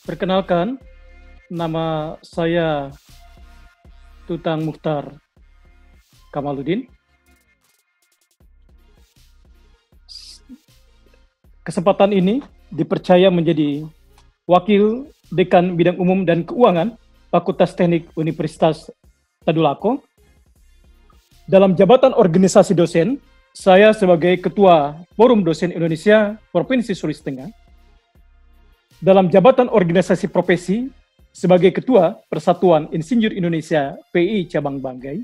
Perkenalkan, nama saya Tutang Mukhtar Kamaludin. Kesempatan ini dipercaya menjadi Wakil Dekan Bidang Umum dan Keuangan Fakultas Teknik Universitas Tadulako. Dalam jabatan organisasi dosen, saya sebagai Ketua Forum Dosen Indonesia Provinsi Sulawesi Tengah. Dalam jabatan organisasi profesi sebagai Ketua Persatuan Insinyur Indonesia PI Cabang Banggai.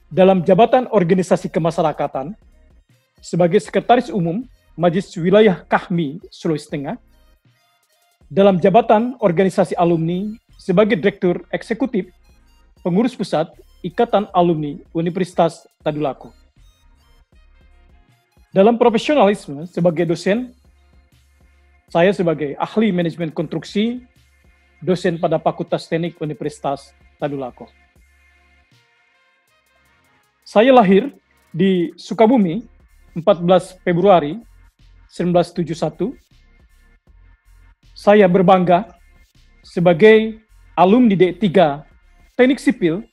Dalam jabatan organisasi kemasyarakatan sebagai Sekretaris Umum Majelis Wilayah Kahmi Sulawesi Tengah. Dalam jabatan organisasi alumni sebagai Direktur Eksekutif Pengurus Pusat Ikatan Alumni Universitas Tadulako. Dalam profesionalisme sebagai dosen, saya sebagai ahli manajemen konstruksi, dosen pada Fakultas Teknik Universitas Tadulako. Saya lahir di Sukabumi 14 Februari 1971. Saya berbangga sebagai alumni D3 Teknik Sipil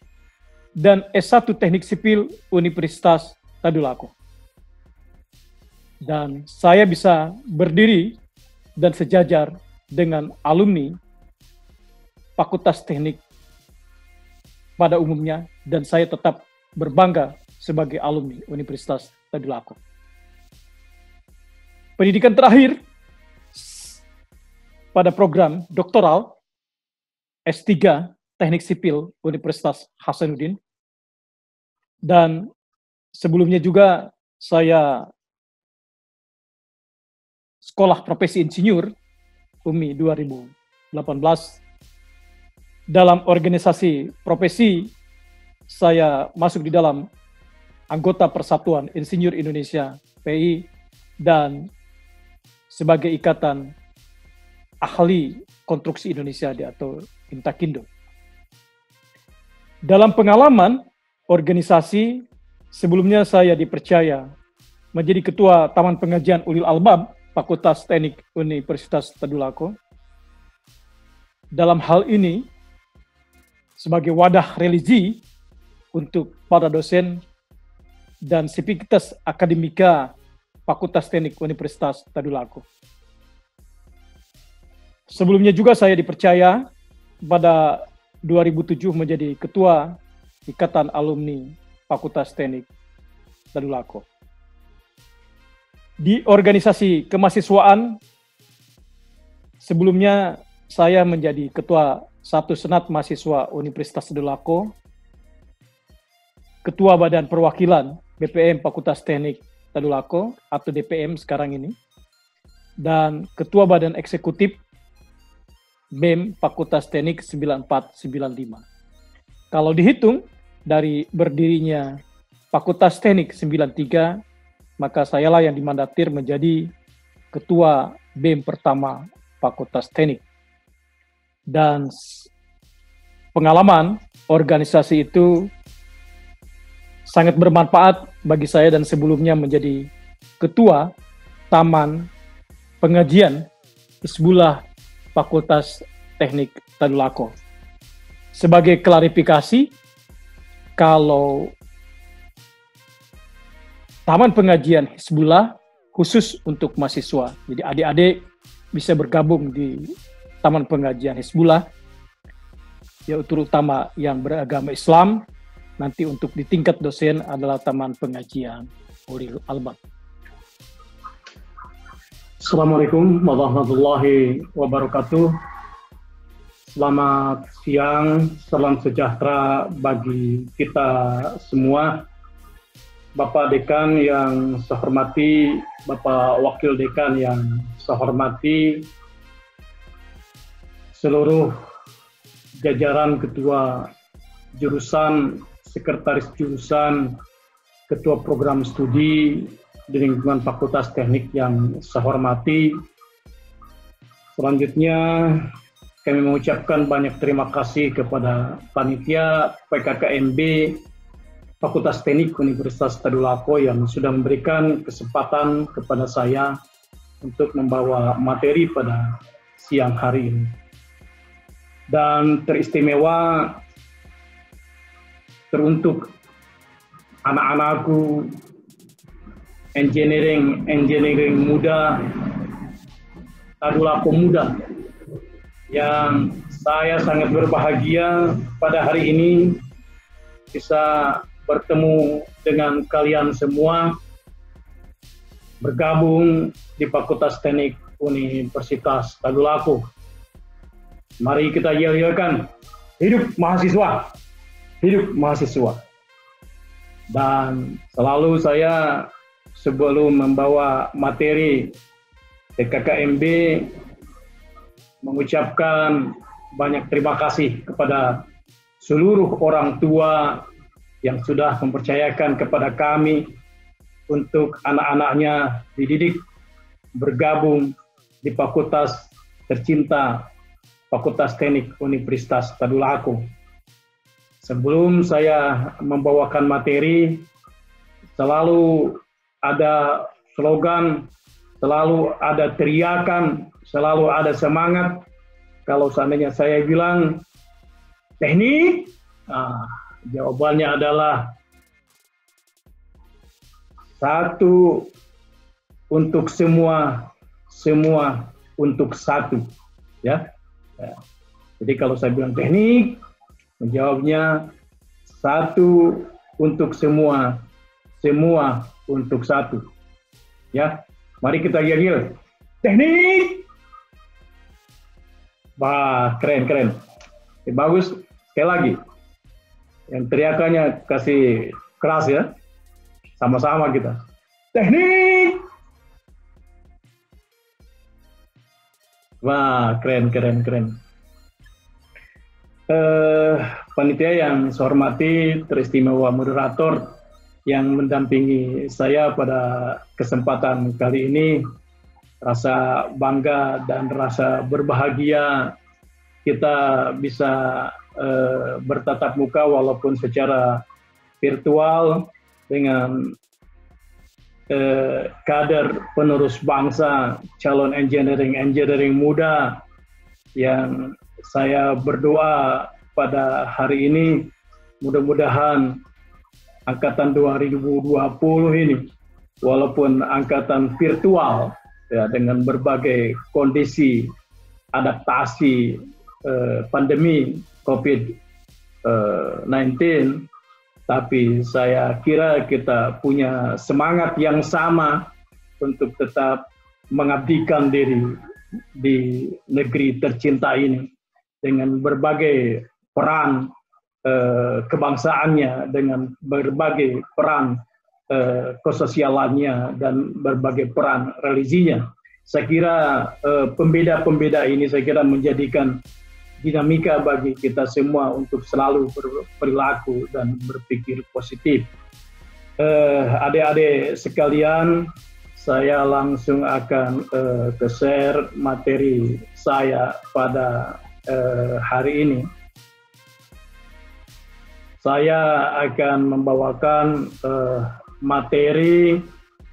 dan S1 Teknik Sipil Universitas Tadulako. Dan saya bisa berdiri dan sejajar dengan alumni Fakultas Teknik pada umumnya, dan saya tetap berbangga sebagai alumni Universitas Tadulako. Pendidikan terakhir pada program doktoral S3 Teknik Sipil Universitas Hasanuddin, dan sebelumnya juga saya Sekolah Profesi Insinyur UMI 2018. Dalam organisasi profesi, saya masuk di dalam anggota Persatuan Insinyur Indonesia PI dan sebagai Ikatan Ahli Konstruksi Indonesia atau Intakindo. Dalam pengalaman organisasi, sebelumnya saya dipercaya menjadi Ketua Taman Pengajian Ulil Albab Fakultas Teknik Universitas Tadulako. Dalam hal ini, sebagai wadah religi untuk para dosen dan sivitas akademika Fakultas Teknik Universitas Tadulako. Sebelumnya juga saya dipercaya pada 2007 menjadi Ketua Ikatan Alumni Fakultas Teknik Tadulako. Di organisasi kemahasiswaan, sebelumnya saya menjadi Ketua Satu Senat Mahasiswa Universitas Tadulako, Ketua Badan Perwakilan BPM Fakultas Teknik Tadulako atau DPM sekarang ini, dan Ketua Badan Eksekutif BEM Fakultas Teknik 9495. Kalau dihitung dari berdirinya Fakultas Teknik 93, maka sayalah yang dimandatir menjadi Ketua BEM pertama Fakultas Teknik. Dan pengalaman organisasi itu sangat bermanfaat bagi saya, dan sebelumnya menjadi Ketua Taman Pengajian Hizbullah Fakultas Teknik Tadulako. Sebagai klarifikasi, kalau Taman Pengajian Hizbullah khusus untuk mahasiswa. Jadi adik-adik bisa bergabung di Taman Pengajian Hizbullah, ya terutama yang beragama Islam. Nanti untuk di tingkat dosen adalah Taman Pengajian Ulil Albab. Assalamualaikum warahmatullahi wabarakatuh. Selamat siang, salam sejahtera bagi kita semua. Bapak Dekan yang saya hormati, Bapak Wakil Dekan yang saya hormati, seluruh jajaran Ketua Jurusan, Sekretaris Jurusan, Ketua Program Studi di lingkungan Fakultas Teknik yang saya hormati. Selanjutnya, kami mengucapkan banyak terima kasih kepada panitia PKKMB Fakultas Teknik Universitas Tadulako yang sudah memberikan kesempatan kepada saya untuk membawa materi pada siang hari ini. Dan teristimewa teruntuk anak-anakku engineering muda, Tadulako muda, yang saya sangat berbahagia pada hari ini bisa bertemu dengan kalian semua, bergabung di Fakultas Teknik Universitas Tadulako. Mari kita yel-yelkan, hidup mahasiswa, hidup mahasiswa. Dan selalu saya sebelum membawa materi PKKMB mengucapkan banyak terima kasih kepada seluruh orang tua yang sudah mempercayakan kepada kami untuk anak-anaknya dididik bergabung di fakultas tercinta, Fakultas Teknik Universitas Tadulako. Sebelum saya membawakan materi, selalu ada slogan, selalu ada teriakan, selalu ada semangat. Kalau seandainya saya bilang teknik, jawabannya adalah satu untuk semua, semua untuk satu. Ya. Jadi kalau saya bilang teknik, menjawabnya satu untuk semua, semua untuk satu. Ya, mari kita yel-yel. Teknik. Wah, keren. Bagus. Sekali lagi. Yang teriakannya kasih keras ya. Sama-sama kita. Teknik. Wah, keren. Panitia yang saya hormati, teristimewa moderator yang mendampingi saya pada kesempatan kali ini, rasa bangga dan rasa berbahagia kita bisa bertatap muka walaupun secara virtual dengan kader penerus bangsa, calon engineering muda yang saya berdoa pada hari ini mudah-mudahan angkatan 2020 ini walaupun angkatan virtual ya dengan berbagai kondisi adaptasi pandemi COVID-19, tapi saya kira kita punya semangat yang sama untuk tetap mengabdikan diri di negeri tercinta ini dengan berbagai peran kebangsaannya, dengan berbagai peran kesosialannya dan berbagai peran religinya. Saya kira pembeda-pembeda ini saya kira menjadikan dinamika bagi kita semua untuk selalu berperilaku dan berpikir positif. Adik-adik sekalian, saya langsung akan share materi saya pada hari ini. Saya akan membawakan materi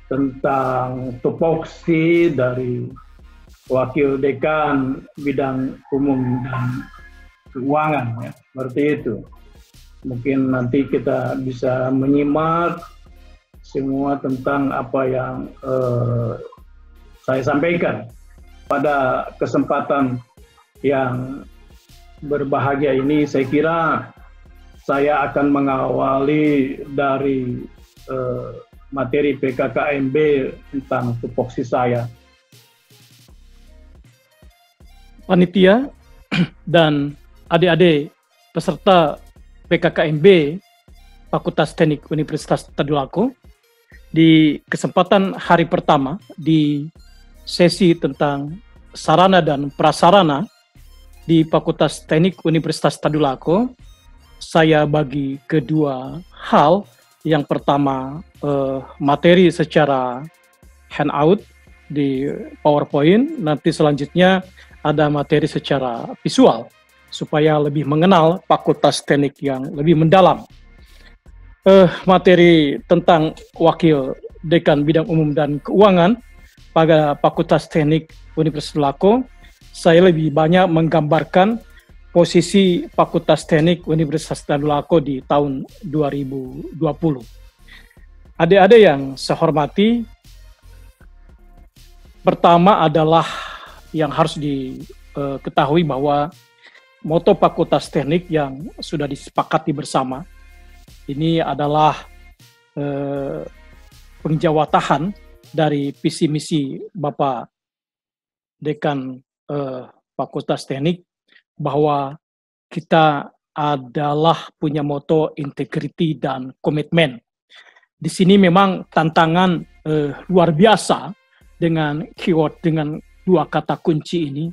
tentang tupoksi dari Wakil Dekan Bidang Umum dan Keuangan, ya, seperti itu. Mungkin nanti kita bisa menyimak semua tentang apa yang saya sampaikan pada kesempatan yang berbahagia ini. Saya kira saya akan mengawali dari materi PKKMB tentang tupoksi saya. Panitia dan adik-adik peserta PKKMB Fakultas Teknik Universitas Tadulako, di kesempatan hari pertama di sesi tentang sarana dan prasarana di Fakultas Teknik Universitas Tadulako, saya bagi kedua hal. Yang pertama materi secara handout di PowerPoint, nanti selanjutnya ada materi secara visual supaya lebih mengenal Fakultas Teknik yang lebih mendalam. Materi tentang Wakil Dekan Bidang Umum dan Keuangan pada Fakultas Teknik Universitas Tadulako, saya lebih banyak menggambarkan posisi Fakultas Teknik Universitas Tadulako di tahun 2020. Adik-adik yang saya hormati, pertama adalah yang harus diketahui bahwa moto Fakultas Teknik yang sudah disepakati bersama ini adalah penjawatahan dari visi misi Bapak Dekan Fakultas Teknik, bahwa kita adalah punya moto integriti dan komitmen. Di sini memang tantangan luar biasa dengan keyword, dengan dua kata kunci ini,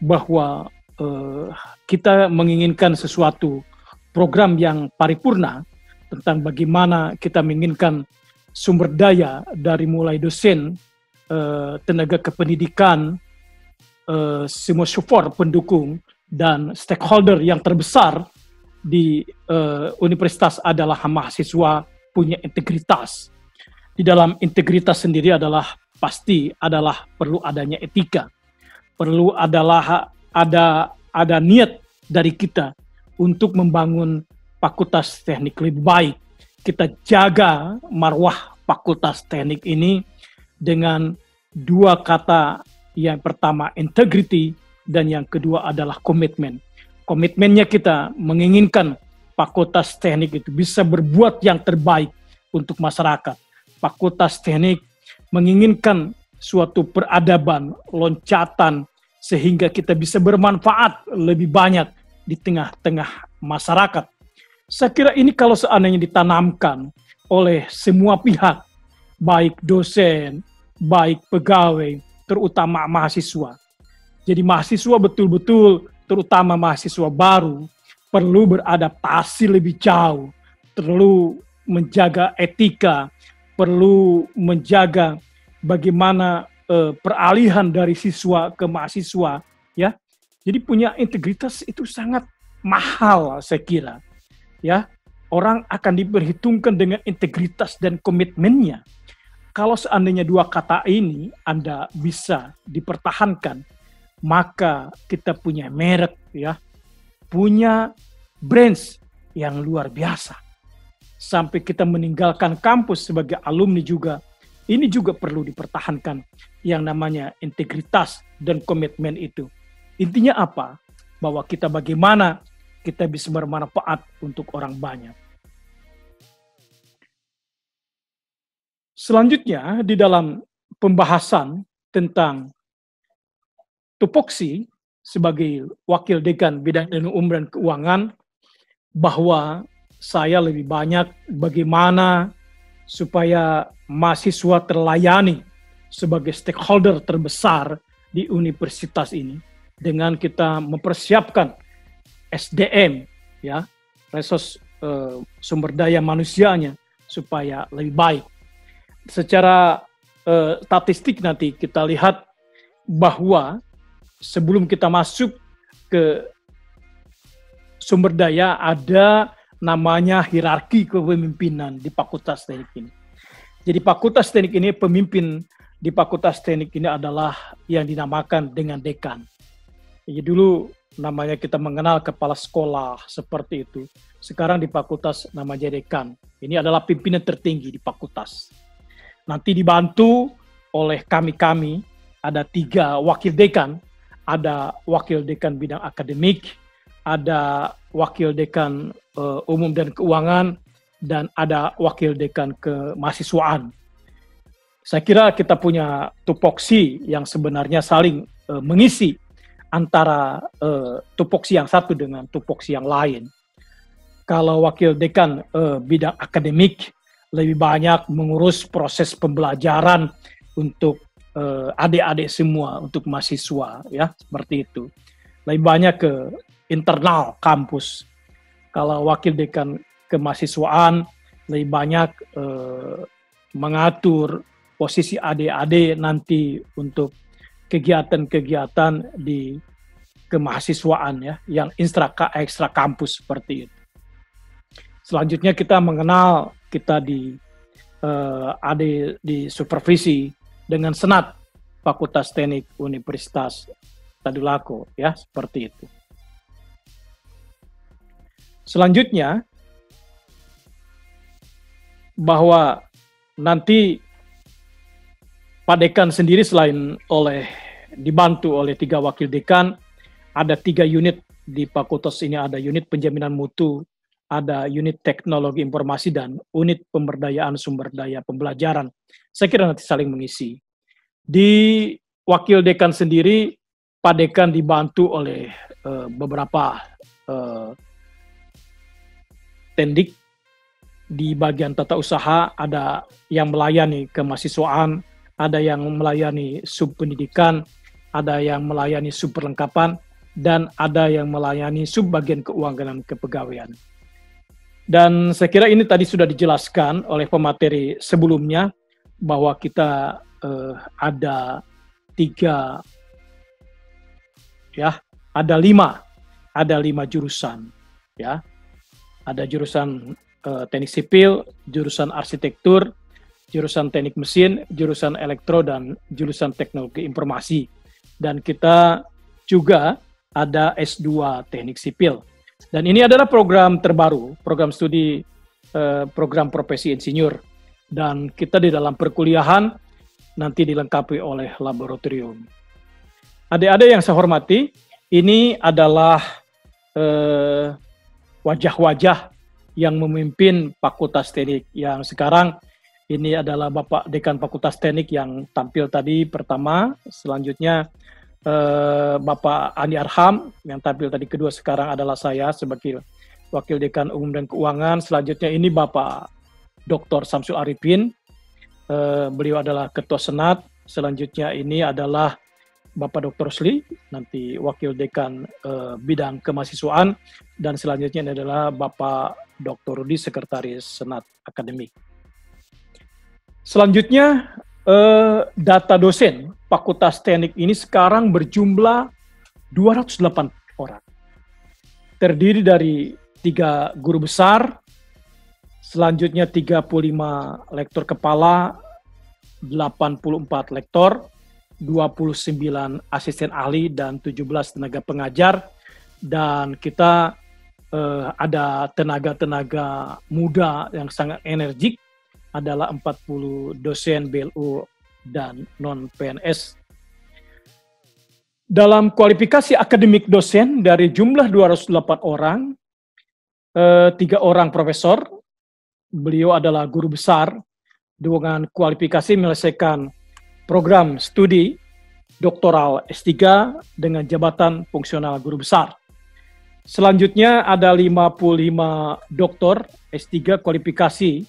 bahwa kita menginginkan sesuatu program yang paripurna tentang bagaimana kita menginginkan sumber daya dari mulai dosen, tenaga kependidikan, semua support pendukung, dan stakeholder yang terbesar di universitas adalah mahasiswa punya integritas. Di dalam integritas sendiri adalah pasti adalah perlu adanya etika, perlu ada niat dari kita untuk membangun Fakultas Teknik lebih baik. Kita jaga marwah Fakultas Teknik ini dengan dua kata, yang pertama integrity, dan yang kedua adalah komitmen. Komitmennya kita menginginkan Fakultas Teknik itu bisa berbuat yang terbaik untuk masyarakat. Fakultas Teknik menginginkan suatu peradaban, loncatan, sehingga kita bisa bermanfaat lebih banyak di tengah-tengah masyarakat. Saya kira ini kalau seandainya ditanamkan oleh semua pihak, baik dosen, baik pegawai, terutama mahasiswa. Jadi mahasiswa betul-betul, terutama mahasiswa baru, perlu beradaptasi lebih jauh, perlu menjaga etika, perlu menjaga bagaimana peralihan dari siswa ke mahasiswa, ya. Jadi punya integritas itu sangat mahal, saya kira, ya. Orang akan diperhitungkan dengan integritas dan komitmennya. Kalau seandainya dua kata ini Anda bisa dipertahankan, maka kita punya merek, ya, punya brands yang luar biasa. Sampai kita meninggalkan kampus sebagai alumni juga, ini juga perlu dipertahankan yang namanya integritas dan komitmen itu. Intinya apa? Bahwa kita bagaimana kita bisa bermanfaat untuk orang banyak. Selanjutnya di dalam pembahasan tentang tupoksi sebagai wakil dekan bidang ilmu umum dan keuangan, bahwa saya lebih banyak bagaimana supaya mahasiswa terlayani sebagai stakeholder terbesar di universitas ini dengan kita mempersiapkan SDM, ya, resource sumber daya manusianya supaya lebih baik. Secara statistik nanti kita lihat bahwa sebelum kita masuk ke sumber daya, ada namanya hierarki kepemimpinan di Fakultas Teknik ini. Jadi Fakultas Teknik ini, pemimpin di Fakultas Teknik ini adalah yang dinamakan dengan dekan. Jadi dulu namanya kita mengenal kepala sekolah seperti itu. Sekarang di fakultas namanya dekan. Ini adalah pimpinan tertinggi di fakultas. Nanti dibantu oleh kami, ada 3 wakil dekan. Ada wakil dekan bidang akademik, ada wakil dekan umum dan keuangan, dan ada wakil dekan kemahasiswaan. Saya kira kita punya tupoksi yang sebenarnya saling mengisi antara tupoksi yang satu dengan tupoksi yang lain. Kalau wakil dekan bidang akademik lebih banyak mengurus proses pembelajaran untuk adik-adik semua, untuk mahasiswa, ya, seperti itu. Lebih banyak ke internal kampus. Kalau wakil dekan kemahasiswaan lebih banyak mengatur posisi adik-adik nanti untuk kegiatan-kegiatan di kemahasiswaan, ya, yang ekstra kampus seperti itu. Selanjutnya kita mengenal kita di supervisi dengan Senat Fakultas Teknik Universitas Tadulako, ya, seperti itu. Selanjutnya, bahwa nanti Pak Dekan sendiri selain dibantu oleh 3 wakil dekan, ada 3 unit di fakultas ini, ada unit penjaminan mutu, ada unit teknologi informasi, dan unit pemberdayaan sumber daya pembelajaran. Saya kira nanti saling mengisi. Di wakil dekan sendiri, Pak Dekan dibantu oleh beberapa tendik. Di bagian tata usaha ada yang melayani kemahasiswaan, ada yang melayani sub pendidikan, ada yang melayani sub perlengkapan, dan ada yang melayani sub bagian keuangan dan kepegawaian. Dan saya kira ini tadi sudah dijelaskan oleh pemateri sebelumnya, bahwa kita ada 3, ya, ada 5 jurusan, ya. Ada jurusan teknik sipil, jurusan arsitektur, jurusan teknik mesin, jurusan elektro, dan jurusan teknologi informasi. Dan kita juga ada S2 teknik sipil. Dan ini adalah program terbaru, program studi program profesi insinyur. Dan kita di dalam perkuliahan nanti dilengkapi oleh laboratorium. Adik-adik yang saya hormati, ini adalah wajah-wajah yang memimpin Fakultas Teknik yang sekarang. Ini adalah Bapak Dekan Fakultas Teknik yang tampil tadi pertama. Selanjutnya Bapak Andi Arham yang tampil tadi kedua. Sekarang adalah saya sebagai Wakil Dekan Umum dan Keuangan. Selanjutnya ini Bapak Dr. Samsul Arifin. Beliau adalah Ketua Senat. Selanjutnya ini adalah Bapak Dr. Sli, nanti Wakil Dekan Bidang Kemahasiswaan, dan selanjutnya ini adalah Bapak Dr. Rudi, Sekretaris Senat Akademik. Selanjutnya, data dosen Fakultas Teknik ini sekarang berjumlah 208 orang. Terdiri dari 3 guru besar, selanjutnya 35 lektor kepala, 84 lektor, 29 asisten ahli, dan 17 tenaga pengajar. Dan kita ada tenaga-tenaga muda yang sangat energik, adalah 40 dosen BLU dan non-PNS. Dalam kualifikasi akademik dosen, dari jumlah 208 orang, 3 orang profesor, beliau adalah guru besar dengan kualifikasi menyelesaikan program studi doktoral S3 dengan jabatan fungsional guru besar. Selanjutnya ada 55 doktor S3 kualifikasi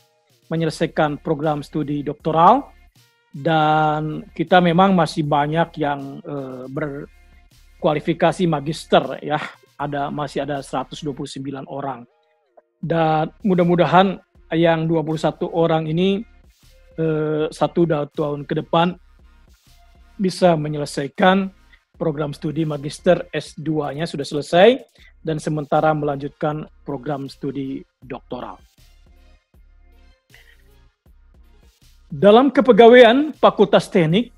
menyelesaikan program studi doktoral, dan kita memang masih banyak yang berkualifikasi magister, ya. Masih ada 129 orang. Dan mudah-mudahan yang 21 orang ini 1-2 tahun ke depan bisa menyelesaikan program studi magister S2-nya sudah selesai, dan sementara melanjutkan program studi doktoral. Dalam kepegawaian Fakultas Teknik,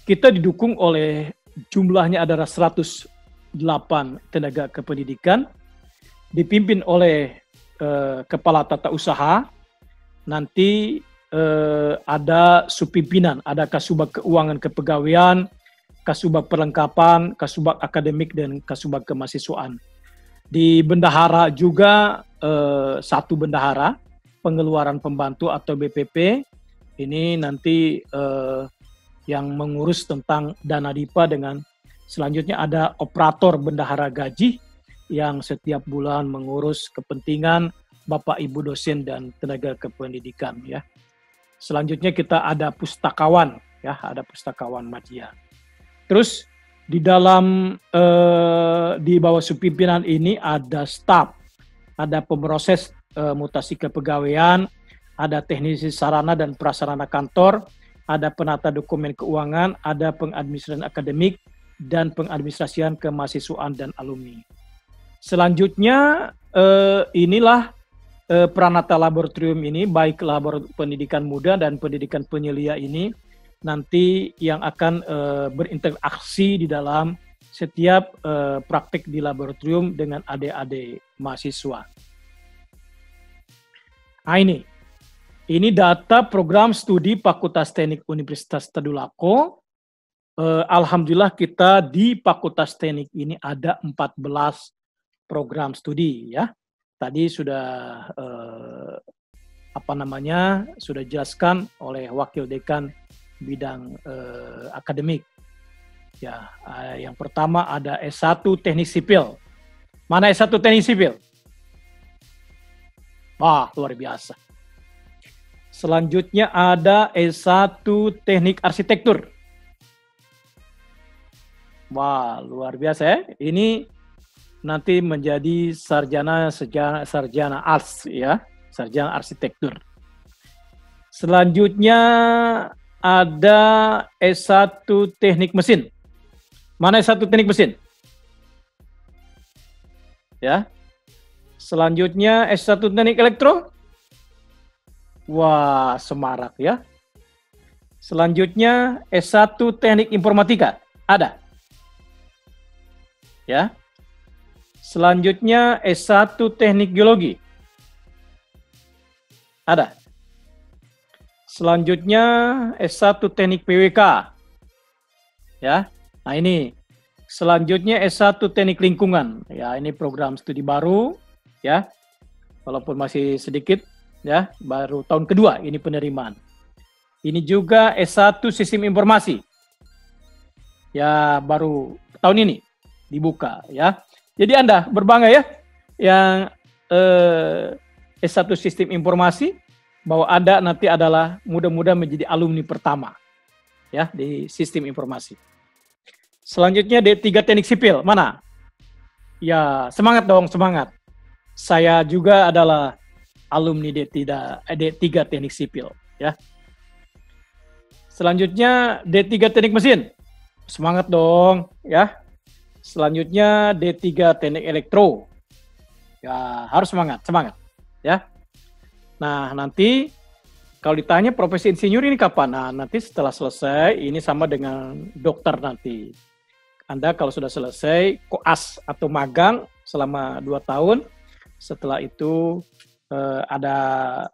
kita didukung oleh jumlahnya adalah 108 tenaga kependidikan, dipimpin oleh kepala tata usaha, nanti ada subpimpinan, ada Kasubag Keuangan Kepegawaian, Kasubag Perlengkapan, Kasubag Akademik, dan Kasubag Kemahasiswaan. Di bendahara juga 1 bendahara, pengeluaran pembantu atau BPP, ini nanti yang mengurus tentang dana DIPA, dengan selanjutnya ada operator bendahara gaji yang setiap bulan mengurus kepentingan Bapak Ibu dosen dan tenaga kependidikan, ya. Selanjutnya kita ada pustakawan, ya, ada pustakawan madya. Terus di dalam di bawah subpimpinan ini ada staf, ada pemroses mutasi kepegawaian, ada teknisi sarana dan prasarana kantor, ada penata dokumen keuangan, ada pengadministrasian akademik, dan pengadministrasian kemahasiswaan dan alumni. Selanjutnya inilah Pranata Laboratorium ini, baik laboratorium pendidikan muda dan pendidikan penyelia ini, nanti yang akan berinteraksi di dalam setiap praktik di laboratorium dengan adik-adik mahasiswa. Nah ini data program studi Fakultas Teknik Universitas Tadulako. Alhamdulillah kita di Fakultas Teknik ini ada 14 program studi ya. Tadi sudah sudah dijelaskan oleh Wakil Dekan bidang akademik. Ya, yang pertama ada S1 Teknik Sipil. Mana S1 Teknik Sipil? Wah, luar biasa. Selanjutnya ada S1 Teknik Arsitektur. Wah, luar biasa ya. Ini nanti menjadi sarjana arts ya, sarjana arsitektur. Selanjutnya ada S1 Teknik Mesin. Mana S1 Teknik Mesin? Ya. Selanjutnya S1 Teknik Elektro. Wah, semarak ya. Selanjutnya S1 Teknik Informatika. Ada. Ya. Selanjutnya S1 Teknik Geologi. Ada. Selanjutnya S1 Teknik PWK. Ya. Nah, ini. Selanjutnya S1 Teknik Lingkungan. Ya, ini program studi baru ya. Walaupun masih sedikit ya, baru tahun kedua ini penerimaan. Ini juga S1 Sistem Informasi. Ya, baru tahun ini dibuka ya. Jadi Anda berbangga ya yang S1 Sistem Informasi bahwa Anda nanti adalah mudah-mudahan menjadi alumni pertama ya di Sistem Informasi. Selanjutnya D3 Teknik Sipil. Mana? Ya, semangat dong, semangat. Saya juga adalah alumni D3 Teknik Sipil ya. Selanjutnya D3 Teknik Mesin. Semangat dong ya. Selanjutnya D3 Teknik Elektro. Ya, harus semangat ya. Nah, nanti kalau ditanya profesi insinyur ini kapan? Nah, nanti setelah selesai ini sama dengan dokter nanti. Anda kalau sudah selesai koas atau magang selama 2 tahun, setelah itu ada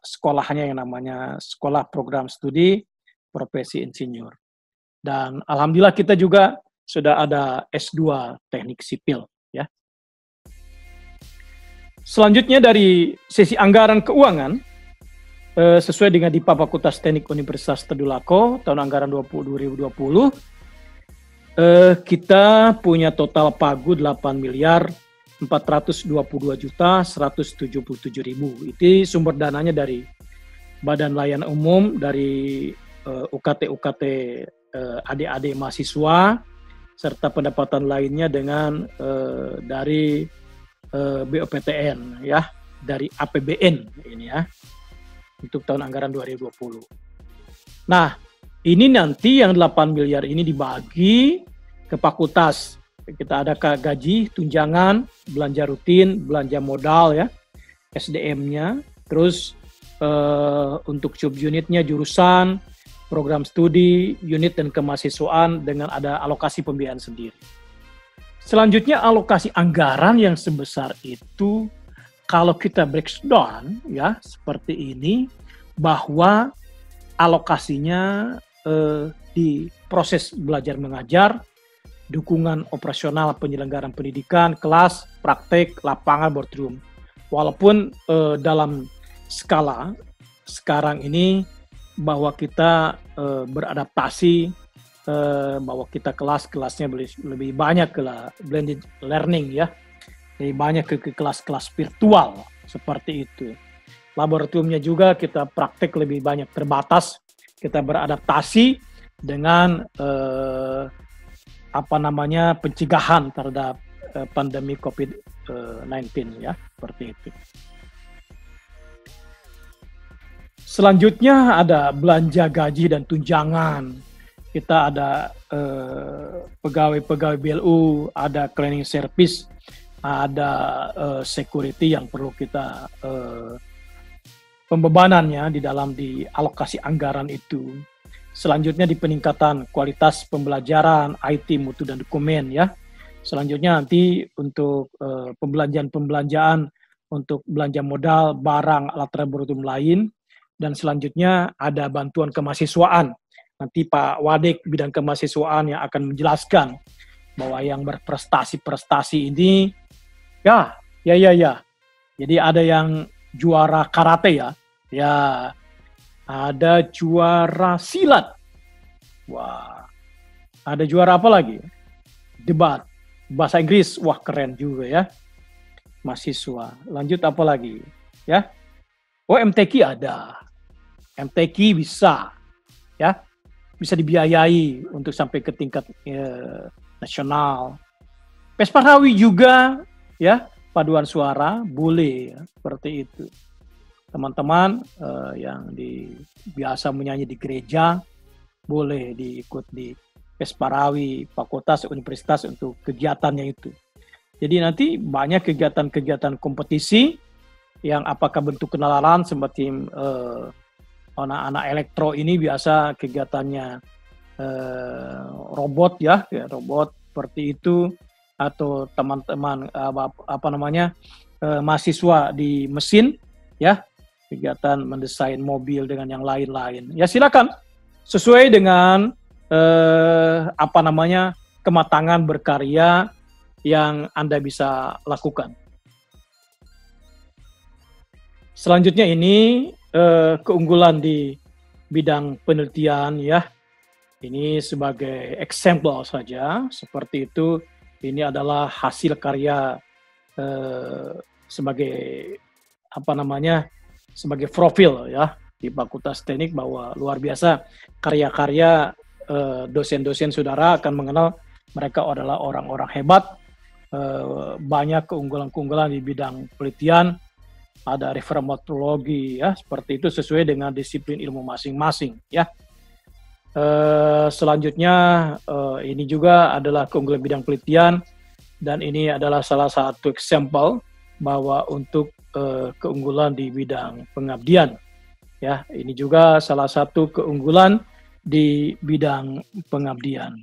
sekolahnya yang namanya Sekolah Program Studi Profesi Insinyur. Dan alhamdulillah kita juga sudah ada S2 Teknik Sipil ya. Selanjutnya dari sisi anggaran keuangan sesuai dengan DIPA Fakultas Teknik Universitas Tadulako tahun anggaran 2020 kita punya total pagu 8.422.177.000. Itu sumber dananya dari Badan Layanan Umum, dari UKT adik-adik mahasiswa, serta pendapatan lainnya dengan dari BOPTN ya, dari APBN ini ya, untuk tahun anggaran 2020. Nah, ini nanti yang 8 miliar ini dibagi ke fakultas. Kita ada gaji, tunjangan, belanja rutin, belanja modal ya, SDM-nya, terus untuk subunitnya jurusan, program studi, unit dan kemahasiswaan dengan ada alokasi pembiayaan sendiri. Selanjutnya alokasi anggaran yang sebesar itu kalau kita breakdown ya seperti ini, bahwa alokasinya di proses belajar mengajar, dukungan operasional penyelenggaraan pendidikan, kelas, praktek, lapangan, laboratorium. Walaupun dalam skala sekarang ini bahwa kita beradaptasi, bahwa kita kelasnya lebih banyak ke blended learning ya, lebih banyak ke kelas-kelas virtual seperti itu. Laboratoriumnya juga kita praktek lebih banyak terbatas, kita beradaptasi dengan pencegahan terhadap pandemi COVID-19 ya, seperti itu. Selanjutnya ada belanja gaji dan tunjangan. Kita ada pegawai-pegawai BLU, ada cleaning service, ada security yang perlu kita pembebanannya di alokasi anggaran itu. Selanjutnya di peningkatan kualitas pembelajaran, IT, mutu dan dokumen ya. Selanjutnya nanti untuk pembelanjaan untuk belanja modal, barang, alat laboratorium lain, dan selanjutnya ada bantuan kemahasiswaan. Nanti Pak Wadek bidang kemahasiswaan yang akan menjelaskan bahwa yang berprestasi-prestasi ini, ya. Jadi ada yang juara karate ya, ada juara silat, wah, ada juara apa lagi? Debat, bahasa Inggris, wah keren juga ya, mahasiswa. Lanjut apa lagi? Ya, oh MTQ ada, MTQ bisa, ya, bisa dibiayai untuk sampai ke tingkat nasional. Pesparawi juga, ya, paduan suara boleh, ya, seperti itu. Teman-teman yang biasa menyanyi di gereja boleh diikut di Pesparawi, fakultas, universitas untuk kegiatannya itu. Jadi nanti banyak kegiatan-kegiatan kompetisi yang apakah bentuk kenalan seperti anak-anak elektro ini biasa kegiatannya robot ya, robot seperti itu, atau teman-teman mahasiswa di mesin ya, kegiatan mendesain mobil dengan yang lain-lain. Ya silakan sesuai dengan kematangan berkarya yang Anda bisa lakukan. Selanjutnya ini keunggulan di bidang penelitian ya. Ini sebagai example saja, seperti itu. Ini adalah hasil karya sebagai sebagai profil ya di Fakultas Teknik, bahwa luar biasa karya-karya dosen-dosen saudara akan mengenal mereka adalah orang-orang hebat. Banyak keunggulan-keunggulan di bidang penelitian, ada reformatologi ya, seperti itu sesuai dengan disiplin ilmu masing-masing ya. Selanjutnya ini juga adalah keunggulan bidang penelitian, dan ini adalah salah satu example bahwa untuk keunggulan di bidang pengabdian ya, ini juga salah satu keunggulan di bidang pengabdian.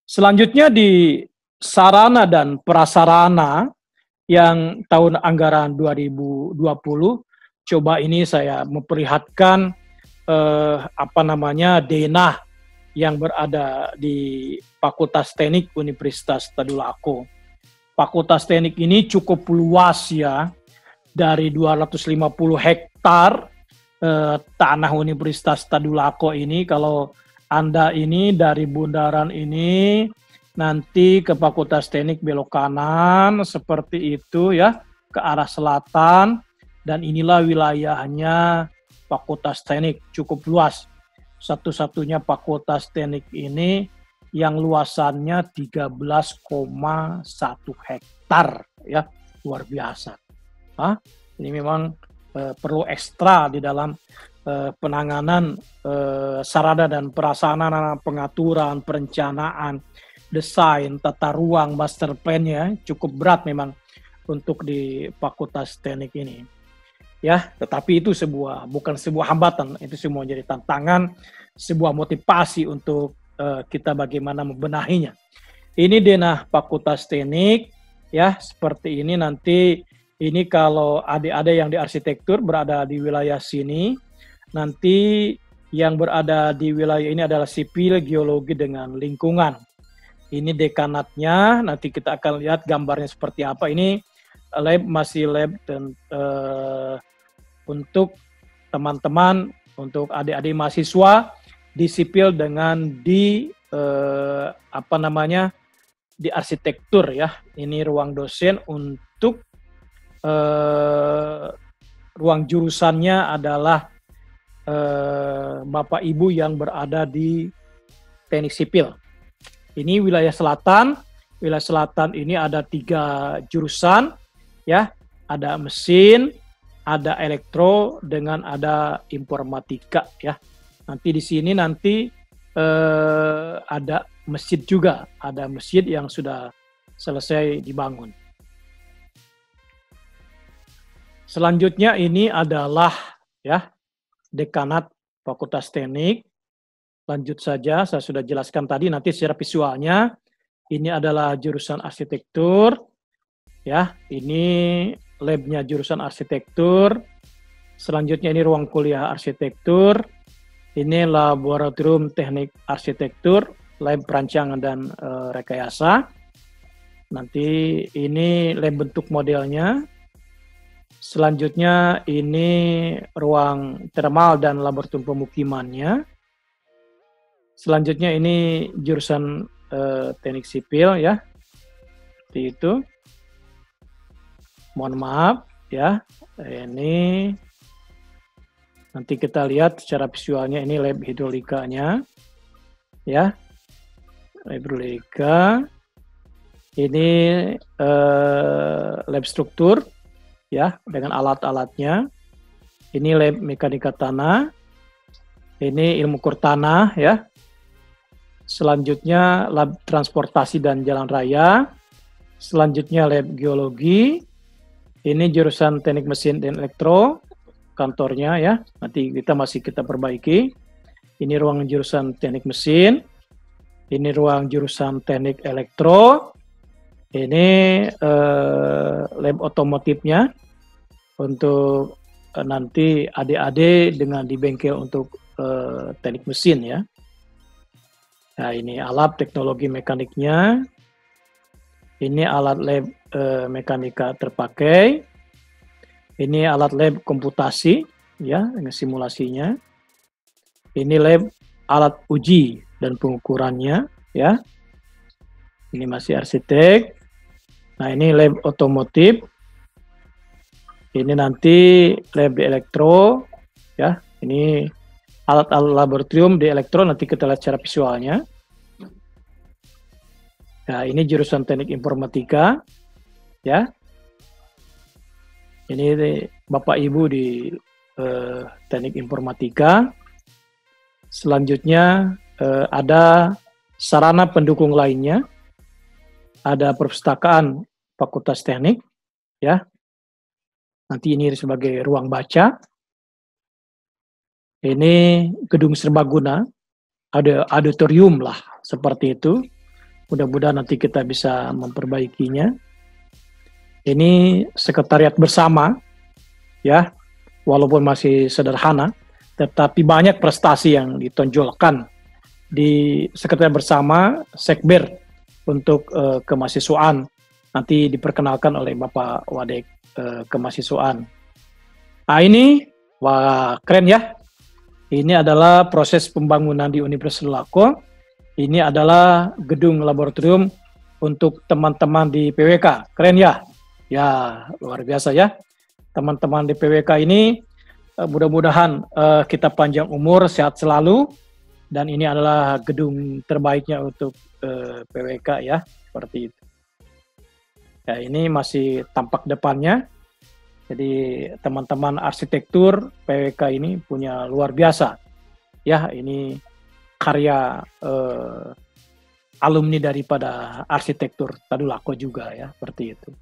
Selanjutnya di sarana dan prasarana yang tahun anggaran 2020, coba ini saya memperlihatkan denah yang berada di Fakultas Teknik Universitas Tadulako. Fakultas Teknik ini cukup luas ya, dari 250 hektar tanah Universitas Tadulako ini. Kalau Anda ini dari bundaran ini nanti ke Fakultas Teknik belok kanan seperti itu ya, ke arah selatan, dan inilah wilayahnya Fakultas Teknik, cukup luas. Satu-satunya Fakultas Teknik ini yang luasannya 13,1 hektar ya, luar biasa. Ini memang perlu ekstra di dalam penanganan sarana dan prasarana, pengaturan, perencanaan, desain, tata ruang, master plan-nya cukup berat memang untuk di Fakultas Teknik ini. Ya, tetapi itu bukan sebuah hambatan, itu semua menjadi tantangan, sebuah motivasi untuk kita bagaimana membenahinya. Ini denah Fakultas Teknik ya, seperti ini. Nanti ini kalau adik-adik yang di arsitektur berada di wilayah sini, nanti yang berada di wilayah ini adalah sipil, geologi dengan lingkungan. Ini dekanatnya, nanti kita akan lihat gambarnya seperti apa. Ini lab, masih lab, dan untuk teman-teman, untuk adik-adik mahasiswa di sipil dengan di di arsitektur ya. Ini ruang dosen. Untuk ruang jurusannya adalah Bapak Ibu yang berada di teknik sipil. Ini wilayah selatan. Wilayah selatan ini ada 3 jurusan ya. Ada mesin, ada elektro, dengan ada informatika ya. Nanti di sini nanti ada masjid juga, ada masjid yang sudah selesai dibangun. Selanjutnya ini adalah ya dekanat Fakultas Teknik. Lanjut saja, saya sudah jelaskan tadi, nanti secara visualnya ini adalah jurusan arsitektur. Ya, ini labnya jurusan arsitektur. Selanjutnya ini ruang kuliah arsitektur. Ini laboratorium teknik arsitektur, lab perancangan dan rekayasa. Nanti ini lab bentuk modelnya. Selanjutnya ini ruang termal dan laboratorium pemukimannya. Selanjutnya ini jurusan teknik sipil ya. Seperti itu. Mohon maaf ya. Ini nanti kita lihat secara visualnya, ini lab hidrolikanya ya. Lab hidrolika. Ini lab struktur ya, dengan alat-alatnya. Ini lab mekanika tanah. Ini ilmu kur tanah ya. Selanjutnya lab transportasi dan jalan raya. Selanjutnya lab geologi. Ini jurusan teknik mesin dan elektro, kantornya ya. Nanti kita perbaiki. Ini ruang jurusan teknik mesin. Ini ruang jurusan teknik elektro. Ini lab otomotifnya untuk nanti adik-adik dengan di bengkel untuk teknik mesin ya. Nah, ini alat teknologi mekaniknya. Ini alat lab mekanika terpakai. Ini alat lab komputasi ya, dengan simulasinya. Ini lab alat uji dan pengukurannya ya. Ini masih arsitek. Nah, ini lab otomotif. Ini nanti lab di elektro ya. Ini alat-alat laboratorium di elektro, nanti kita lihat secara visualnya. Nah, ini jurusan teknik informatika ya. Ini Bapak Ibu di teknik informatika. Selanjutnya ada sarana pendukung lainnya. Ada perpustakaan Fakultas Teknik ya. Nanti ini sebagai ruang baca. Ini gedung serbaguna, ada auditorium lah seperti itu. Mudah-mudahan nanti kita bisa memperbaikinya. Ini sekretariat bersama ya, walaupun masih sederhana, tetapi banyak prestasi yang ditonjolkan di sekretariat bersama Sekber untuk kemahasiswaan. Nanti diperkenalkan oleh Bapak Wadek kemahasiswaan. Nah, ini wah keren ya. Ini adalah proses pembangunan di Universitas Tadulako. Ini adalah gedung laboratorium untuk teman-teman di PWK. Keren ya? Ya, luar biasa ya. Teman-teman di PWK ini mudah-mudahan kita panjang umur, sehat selalu. Dan ini adalah gedung terbaiknya untuk PWK ya, seperti itu. Ya, ini masih tampak depannya. Jadi teman-teman arsitektur PWK ini punya luar biasa. Ya, ini karya alumni daripada arsitektur Tadulako juga ya, seperti itu.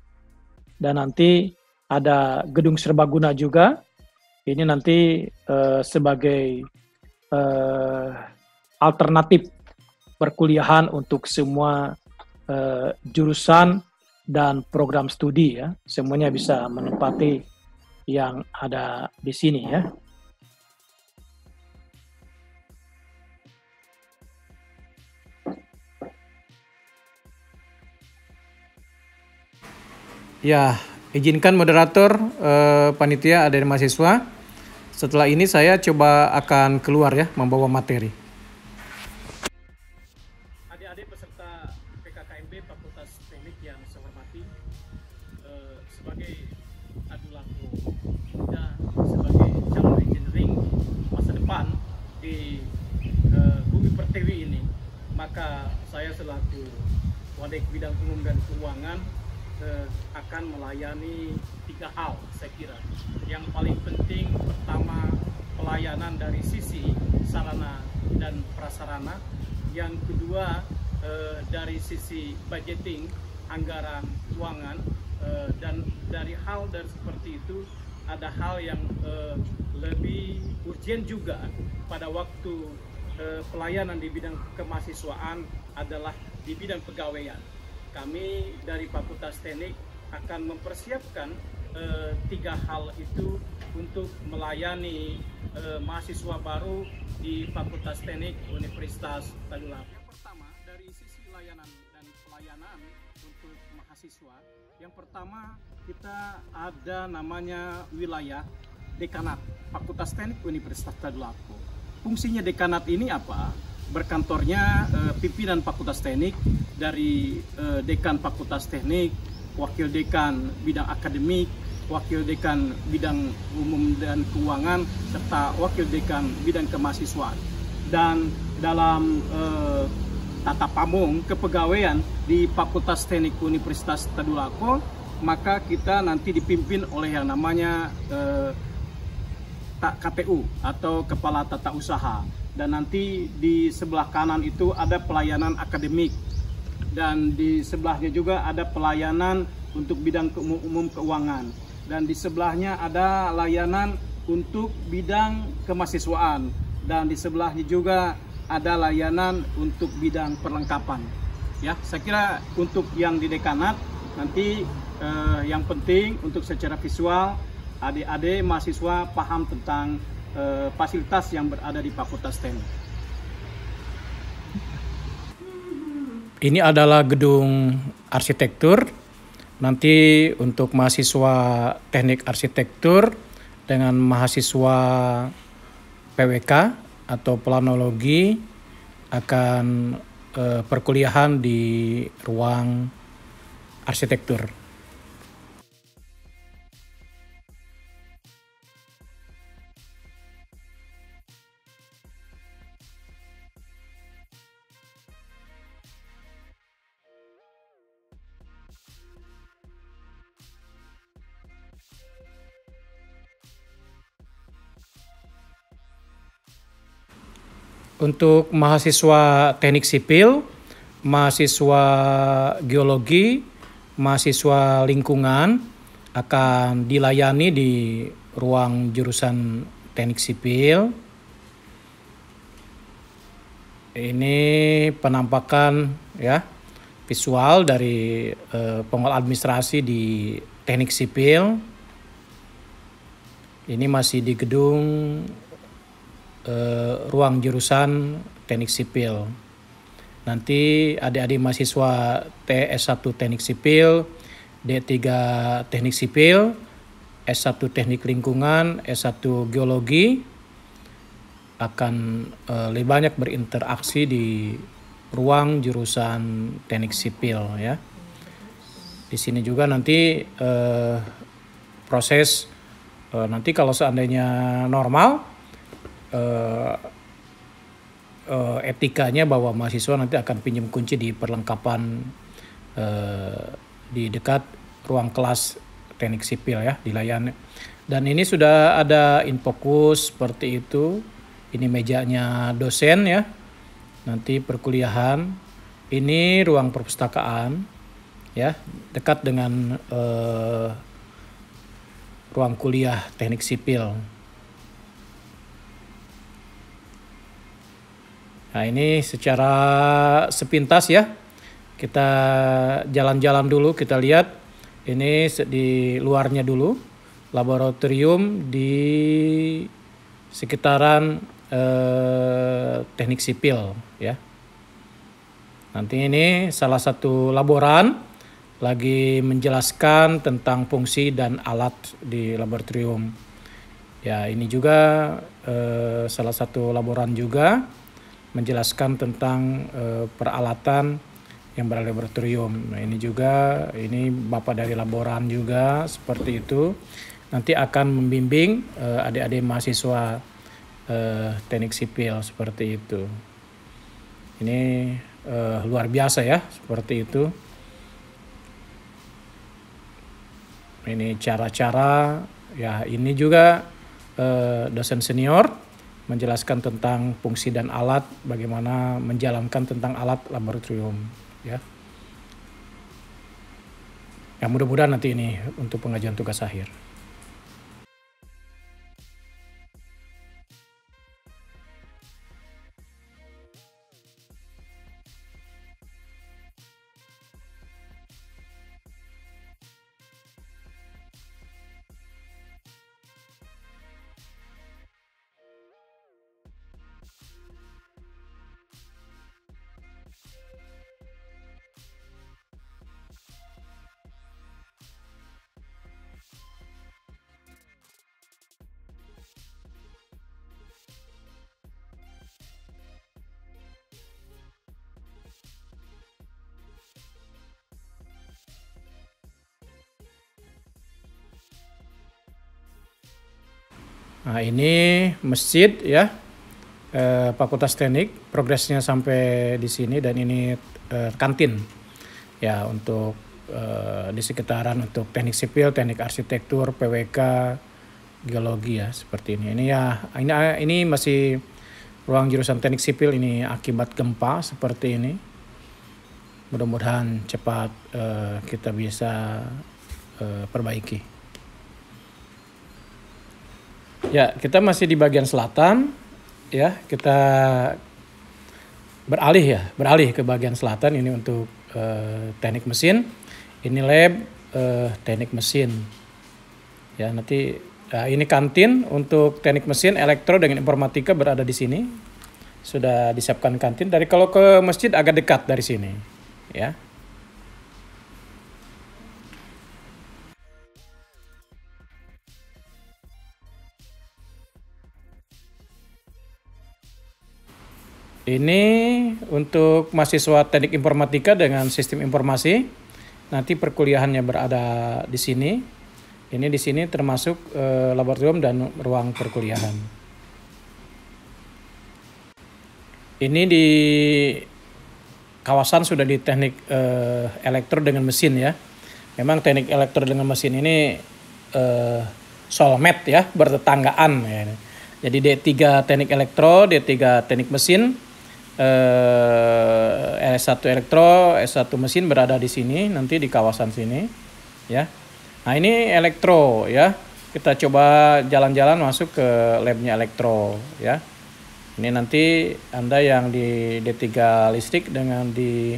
Dan nanti ada gedung serbaguna juga. Ini nanti sebagai alternatif perkuliahan untuk semua jurusan dan program studi ya. Semuanya bisa menempati yang ada di sini ya. Ya, izinkan moderator, panitia, ada mahasiswa. Setelah ini saya coba akan keluar ya, membawa materi. Adik-adik peserta PKKMB Fakultas Teknik yang saya hormati, sebagai Tadulako dan sebagai calon engineering masa depan di Bumi Pertiwi ini, maka saya selaku Wadek Bidang Umum dan Keuangan akan melayani 3 hal saya kira. Yang paling penting pertama, pelayanan dari sisi sarana dan prasarana. Yang kedua dari sisi budgeting, anggaran keuangan, dan dari hal dan seperti itu ada hal yang lebih urgent juga pada waktu pelayanan di bidang kemahasiswaan adalah di bidang pegawaian. Kami dari Fakultas Teknik akan mempersiapkan tiga hal itu untuk melayani mahasiswa baru di Fakultas Teknik Universitas Tadulako. Yang pertama, dari sisi layanan dan pelayanan untuk mahasiswa, yang pertama kita ada namanya wilayah dekanat Fakultas Teknik Universitas Tadulako. Fungsinya dekanat ini apa? Berkantornya pimpinan Fakultas Teknik dari dekan Fakultas Teknik, wakil dekan bidang akademik, wakil dekan bidang umum dan keuangan, serta wakil dekan bidang kemahasiswaan. Dan dalam tata pamong kepegawaian di Fakultas Teknik Universitas Tadulako, maka kita nanti dipimpin oleh yang namanya KTU atau Kepala Tata Usaha. Dan nanti di sebelah kanan itu ada pelayanan akademik, dan di sebelahnya juga ada pelayanan untuk bidang umum keuangan, dan di sebelahnya ada layanan untuk bidang kemahasiswaan, dan di sebelahnya juga ada layanan untuk bidang perlengkapan. Ya, saya kira untuk yang di dekanat nanti yang penting untuk secara visual adik-adik mahasiswa paham tentang fasilitas yang berada di Fakultas Teknik. Ini adalah gedung arsitektur. Nanti untuk mahasiswa teknik arsitektur dengan mahasiswa PWK atau planologi akan perkuliahan di ruang arsitektur. Untuk mahasiswa teknik sipil, mahasiswa geologi, mahasiswa lingkungan akan dilayani di ruang jurusan teknik sipil. Ini penampakan ya visual dari pengelola administrasi di teknik sipil. Ini masih di gedung ruang jurusan teknik sipil. Nanti adik-adik mahasiswa TS1 teknik sipil, D3 teknik sipil, S1 teknik lingkungan, S1 geologi akan lebih banyak berinteraksi di ruang jurusan teknik sipil ya. Di sini juga nanti proses nanti kalau seandainya normal etikanya bahwa mahasiswa nanti akan pinjam kunci di perlengkapan di dekat ruang kelas teknik sipil ya, dilayani. Dan ini sudah ada infokus seperti itu. Ini mejanya dosen ya. Nanti perkuliahan. Ini ruang perpustakaan ya, dekat dengan ruang kuliah teknik sipil. Nah, ini secara sepintas ya. Kita jalan-jalan dulu, kita lihat. Ini di luarnya dulu. Laboratorium di sekitaran teknik sipil ya. Nanti ini salah satu laboran lagi menjelaskan tentang fungsi dan alat di laboratorium. Ya, ini juga salah satu laboran juga menjelaskan tentang peralatan yang berada di laboratorium. Nah, ini juga, ini Bapak dari laboran juga seperti itu. Nanti akan membimbing adik-adik mahasiswa teknik sipil seperti itu. Ini luar biasa ya, seperti itu. Ini cara-cara, ya ini juga dosen senior menjelaskan tentang fungsi dan alat, bagaimana menjalankan tentang alat laboratorium ya. Ya mudah-mudahan nanti ini untuk pengajuan tugas akhir. Nah, ini masjid ya, Fakultas Teknik, progresnya sampai di sini, dan ini kantin ya untuk di sekitaran untuk teknik sipil, teknik arsitektur, PWK, geologi ya seperti ini. Ini ya, ini masih ruang jurusan teknik sipil ini akibat gempa seperti ini. Mudah-mudahan cepat kita bisa perbaiki. Ya, kita masih di bagian selatan ya, kita beralih ke bagian selatan ini untuk teknik mesin. Ini lab teknik mesin. Ya, nanti ini kantin untuk teknik mesin, elektro dengan informatika berada di sini. Sudah disiapkan kantin. Dari kalau ke masjid agak dekat dari sini, ya. Ini untuk mahasiswa teknik informatika dengan sistem informasi. Nanti perkuliahannya berada di sini. Ini di sini termasuk laboratorium dan ruang perkuliahan. Ini di kawasan sudah di teknik elektro dengan mesin ya. Memang teknik elektro dengan mesin ini soulmate ya, bertetanggaan ya. Jadi D3 teknik elektro, D3 teknik mesin, S1 elektro, S1 mesin berada di sini, nanti di kawasan sini ya. Nah, ini elektro ya. Kita coba jalan-jalan masuk ke labnya elektro ya. Ini nanti Anda yang di D3 listrik dengan di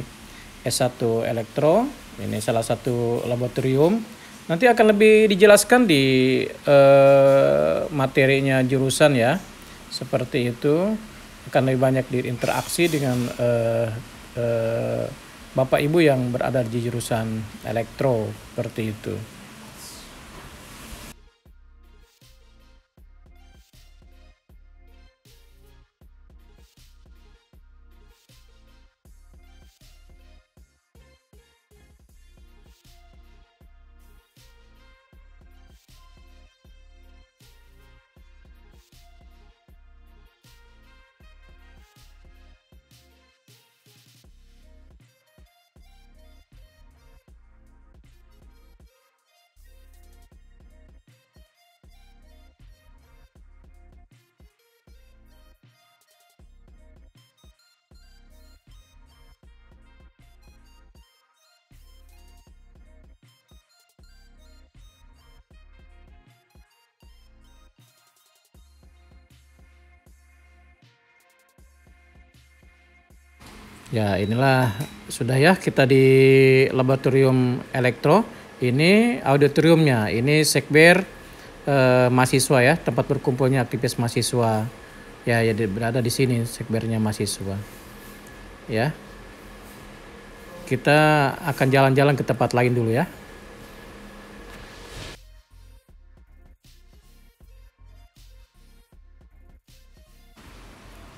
S1 elektro, ini salah satu laboratorium. Nanti akan lebih dijelaskan di materinya jurusan ya. Seperti itu. Akan lebih banyak diinteraksi dengan Bapak Ibu yang berada di jurusan elektro, seperti itu. Ya, inilah sudah ya kita di laboratorium elektro. Ini auditoriumnya, ini sekber mahasiswa ya, tempat berkumpulnya aktivis mahasiswa. Ya, berada di sini sekbernya mahasiswa. Ya. Kita akan jalan-jalan ke tempat lain dulu ya.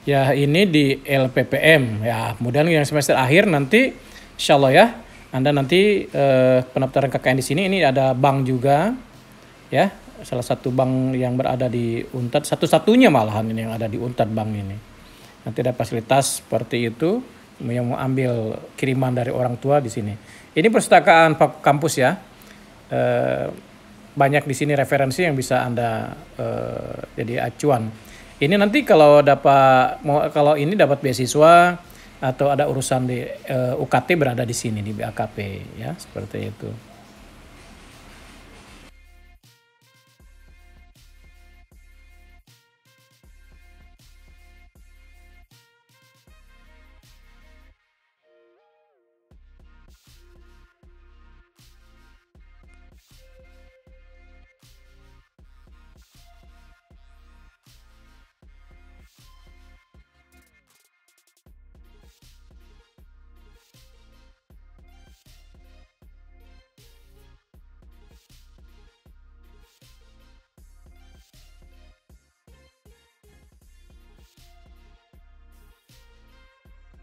Ya, ini di LPPM ya. Kemudian yang semester akhir nanti insya Allah ya, Anda nanti pendaftaran KKN di sini, ini ada bank juga ya, salah satu bank yang berada di Unpad, satu-satunya malahan ini yang ada di Unpad bank ini. Nanti ada fasilitas seperti itu yang mau ambil kiriman dari orang tua di sini. Ini perpustakaan kampus ya. Banyak di sini referensi yang bisa Anda jadi acuan. Ini nanti kalau ini dapat beasiswa atau ada urusan di UKT berada di sini di BAKP ya, seperti itu.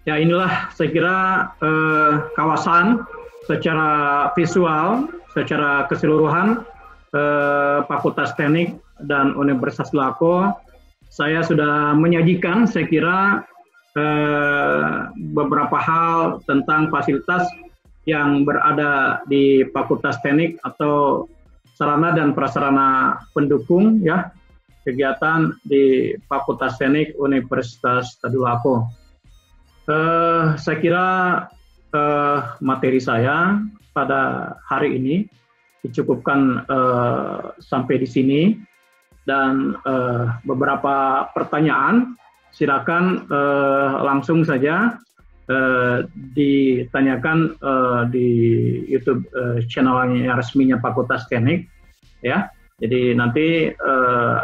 Ya, inilah saya kira kawasan secara visual, secara keseluruhan Fakultas Teknik dan Universitas Tadulako, saya sudah menyajikan, saya kira, beberapa hal tentang fasilitas yang berada di Fakultas Teknik atau sarana dan prasarana pendukung ya kegiatan di Fakultas Teknik Universitas Tadulako. Saya kira materi saya pada hari ini dicukupkan sampai di sini, dan beberapa pertanyaan silakan langsung saja ditanyakan di YouTube channelnya resminya Fakultas Teknik ya. Jadi nanti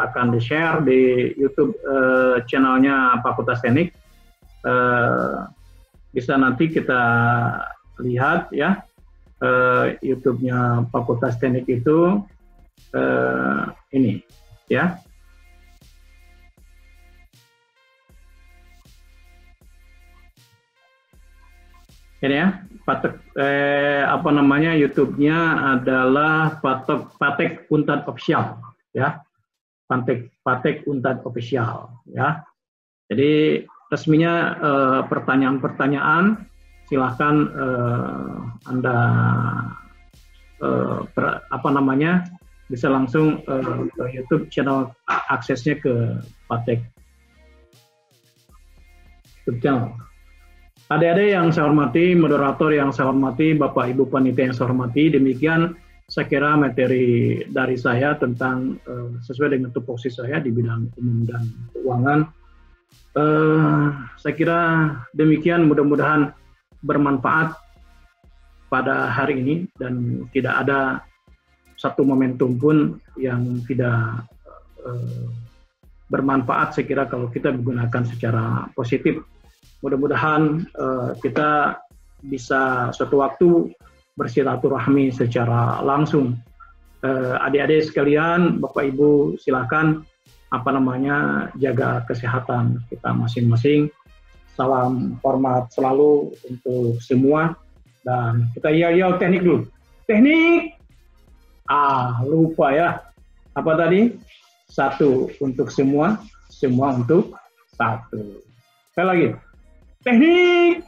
akan di-share di YouTube channelnya Fakultas Teknik. Bisa nanti kita lihat ya, YouTube-nya Fakultas Teknik itu ini ya. Ini ya, YouTube-nya adalah Patek Unpad Official ya. Patek Unpad Official ya. Jadi resminya pertanyaan-pertanyaan silahkan Anda bisa langsung ke YouTube channel, aksesnya ke Patek YouTube channel. Adik-adik yang saya hormati, moderator yang saya hormati, Bapak Ibu panitia yang saya hormati, demikian saya kira materi dari saya tentang sesuai dengan tupoksi saya di bidang umum dan keuangan. Saya kira demikian, mudah-mudahan bermanfaat pada hari ini dan tidak ada satu momentum pun yang tidak bermanfaat. Saya kira kalau kita menggunakan secara positif, mudah-mudahan kita bisa suatu waktu bersilaturahmi secara langsung. Adik-adik sekalian, Bapak Ibu silakan jaga kesehatan kita masing-masing. Salam hormat selalu untuk semua, dan kita yel-yel teknik dulu. Teknik. Lupa ya. Apa tadi? Satu untuk semua, semua untuk satu. Sekali lagi. Teknik.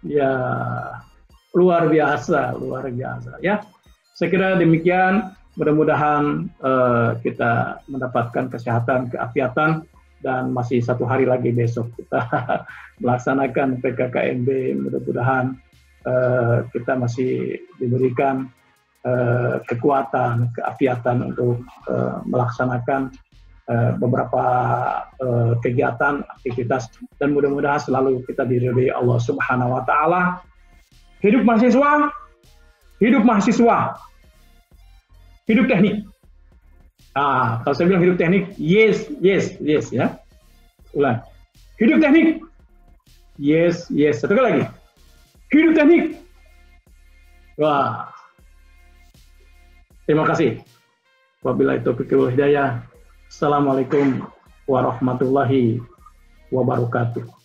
Ya, luar biasa ya. Saya kira demikian. Mudah-mudahan kita mendapatkan kesehatan, keafiatan, dan masih satu hari lagi besok kita melaksanakan PKKMB. Mudah-mudahan kita masih diberikan kekuatan, keafiatan untuk melaksanakan beberapa kegiatan, aktivitas, dan mudah-mudahan selalu kita diridhoi Allah Subhanahu wa Ta'ala. Hidup mahasiswa, hidup mahasiswa, hidup teknik. Kalau saya bilang hidup teknik, yes ya. Ulang. Hidup teknik, yes. Satu kali lagi. Hidup teknik. Wah. Terima kasih. Wabillahi taufiq wal hidayah. Assalamualaikum warahmatullahi wabarakatuh.